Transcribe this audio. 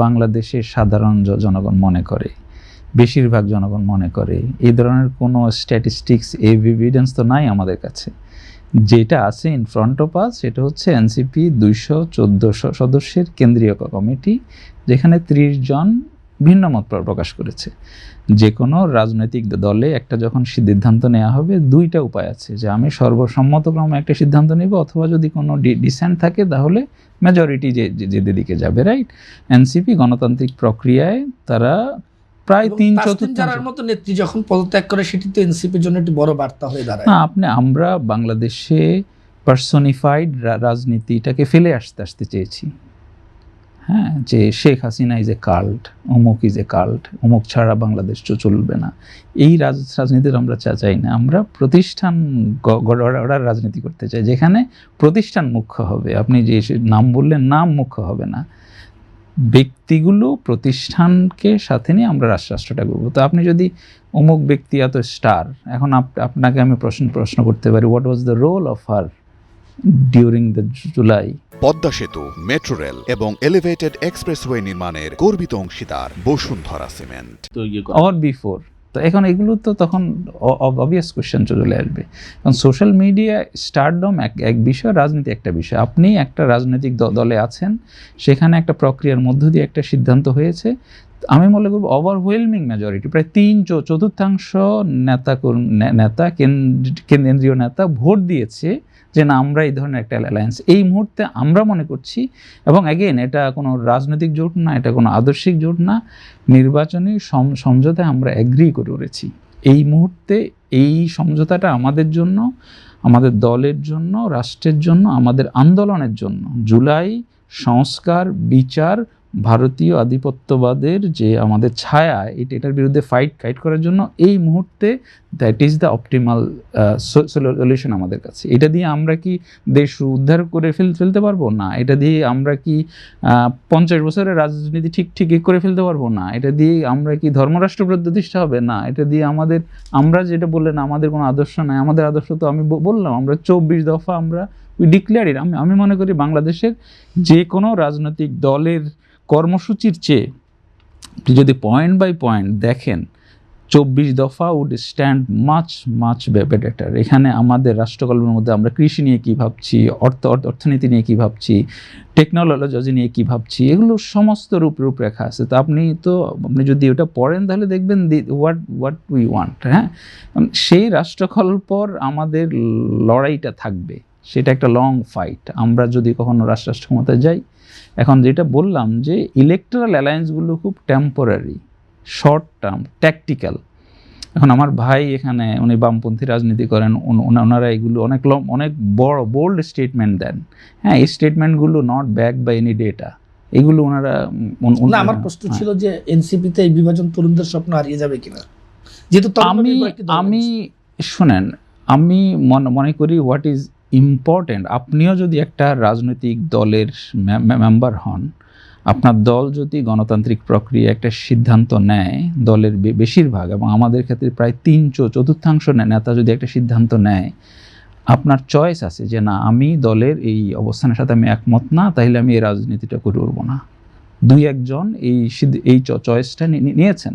বাংলাদেশের সাধারণ জনগণ মনে করে, বেশিরভাগ জনগণ মনে করে এই ধরনের কোনো স্ট্যাটিস্টিক্স এভিডেন্স তো নাই আমাদের কাছে। যেটা আছে ইন ফ্রন্ট অফ আস সেটা হচ্ছে এনসিপি 214 সদস্যের কেন্দ্রীয় কমিটি, যেখানে 30 জন ভিন্ন মত প্রকাশ করেছে। যে কোনো রাজনৈতিক দলে একটা যখন সিদ্ধান্ত নেওয়া হবে, দুইটা উপায় আছে, যে আমি সর্বসম্মতক্রমে একটা সিদ্ধান্ত নেব, অথবা যদি কোনো ডিসেন্ট থাকে তাহলে মেজরিটি যেদিকে যাবে, রাইট। এনসিপি গণতান্ত্রিক প্রক্রিয়ায় তারা প্রায় 3/4 মতো নেত্রী যখন পদত্যাগ করে, সেটি তো এনসিপির জন্য একটি বড় বার্তা হয়ে দাঁড়ায়। আমরা বাংলাদেশে পার্সোনিফাইড রাজনীতিটাকে ফেলে আসতে চেয়েছি। হ্যাঁ, যে Sheikh Hasina is a cult, অমুক ইজ এ কাল্ট, অমুক ছাড়া বাংলাদেশ চলবে না, এই রাজনীতির আমরা চাই না। আমরা প্রতিষ্ঠান গড়ার রাজনীতি করতে চাই, যেখানে প্রতিষ্ঠান মুখ্য হবে। আপনি যে নাম বললেন, নাম মুখ্য হবে না, ব্যক্তিগুলো প্রতিষ্ঠানকে সাথে নিয়ে আমরা রাষ্ট্রটা করবো। তো আপনি যদি অমুক ব্যক্তি এত স্টার, এখন আপনাকে আমি প্রশ্ন করতে পারি, what was the role of her during the July? Padma সেতু, মেট্রো রেল এবং এলিভেটেড এক্সপ্রেসওয়ে নির্মাণের গর্বিত অংশীদার বসুন্ধরা সিমেন্ট। Or before. তো এখন এগুলো তো তখন অবভিয়াস কোয়েশ্চেন চলে আসবে, কারণ সোশ্যাল মিডিয়া স্টারডম এক বিষয়, রাজনীতি একটা বিষয়। আপনি একটা রাজনৈতিক দলে আছেন, সেখানে একটা প্রক্রিয়ার মধ্য দিয়ে একটা সিদ্ধান্ত হয়েছে, আমি মনে করব ওভারওয়েলমিং মেজরিটি, প্রায় 3/4 নেতা কেন্দ্রীয় নেতা ভোট দিয়েছে যে না, আমরা এই ধরনের একটা অ্যালায়েন্স এই মুহূর্তে আমরা মনে করছি। এবং অ্যাগেন, এটা কোনো রাজনৈতিক জোট না, এটা কোনো আদর্শিক জোট না, নির্বাচনী সমঝোতায় আমরা অ্যাগ্রি করেছি। এই মুহূর্তে এই সমঝোতাটা আমাদের জন্য, আমাদের দলের জন্য, রাষ্ট্রের জন্য, আমাদের আন্দোলনের জন্য, জুলাই সংস্কার, বিচার, ভারতীয় আধিপত্যবাদের যে আমাদের ছায়া, এটার বিরুদ্ধে ফাইট করার জন্য এই মুহূর্তে that is the optimal solution আমাদের কাছে। এটা দিয়ে আমরা কি দেশ উদ্ধার করে ফেলতে পারবো না, এটা দিয়ে আমরা কি 50 বছরের রাজনীতি ঠিক করে ফেলতে পারবো না, এটা দিয়ে আমরা কি ধর্মরাষ্ট্র প্রতিষ্ঠা হবে না, এটা দিয়ে আমরা যেটা বললেন আমাদের কোনো আদর্শ নাই, আমাদের আদর্শ তো আমি বললাম, আমরা 24 দফা আমরা উই ডিক্লেয়ার ইট। আমি মনে করি বাংলাদেশের যে কোনো রাজনৈতিক দলের কর্মসূচির চেয়ে যদি পয়েন্ট বাই পয়েন্ট দেখেন, 24 দফা উড স্ট্যান্ড মাচ বেটার। এখানে আমাদের রাষ্ট্রকল্পের মধ্যে আমরা কৃষি নিয়ে কী ভাবছি, অর্থনীতি নিয়ে কী ভাবছি, টেকনোলজি নিয়ে কী ভাবছি, এগুলো সমস্ত রূপরেখা আছে। তো আপনি যদি ওটা পড়েন তাহলে দেখবেন হোয়াট উই ওয়ান্ট। হ্যাঁ, সেই রাষ্ট্রকল্পর আমাদের লড়াইটা থাকবে, সেটা একটা লং ফাইট। আমরা যদি কখনো রাষ্ট্র ক্ষমতায় যাই, এখন যেটা বললাম যে ইলেকট্রাল অ্যালায়েন্সগুলো খুব টেম্পোরারি, শর্ট টার্ম, ট্যাকটিক্যাল। এখন আমার ভাই এখানে, উনি বামপন্থী রাজনীতি করেন, ওনারা এগুলো অনেক বড় বোল্ড স্টেটমেন্ট দেন। হ্যাঁ, এই স্টেটমেন্টগুলো not back by any data, এগুলো ওনারা। আমার প্রশ্ন ছিল যে এনসিপিতে এই বিভাজন তরুণদের স্বপ্ন হারিয়ে যাবে কিনা, যেহেতু আমি শোনেন, আমি মনে করি হোয়াট ইজ ইম্পর্টেন্ট, আপনিও যদি একটা রাজনৈতিক দলের মেম্বার হন, আপনার দল যদি গণতান্ত্রিক প্রক্রিয়া একটা সিদ্ধান্ত নেয়, দলের বেশিরভাগ এবং আমাদের ক্ষেত্রে প্রায় 3/4 নেতা যদি একটা সিদ্ধান্ত নেয়, আপনার চয়েস আছে যে না, আমি দলের এই অবস্থানের সাথে আমি একমত না, তাহলে আমি এই রাজনীতিটা করব না। 2-1 জন এই চয়েসটা নিয়েছেন।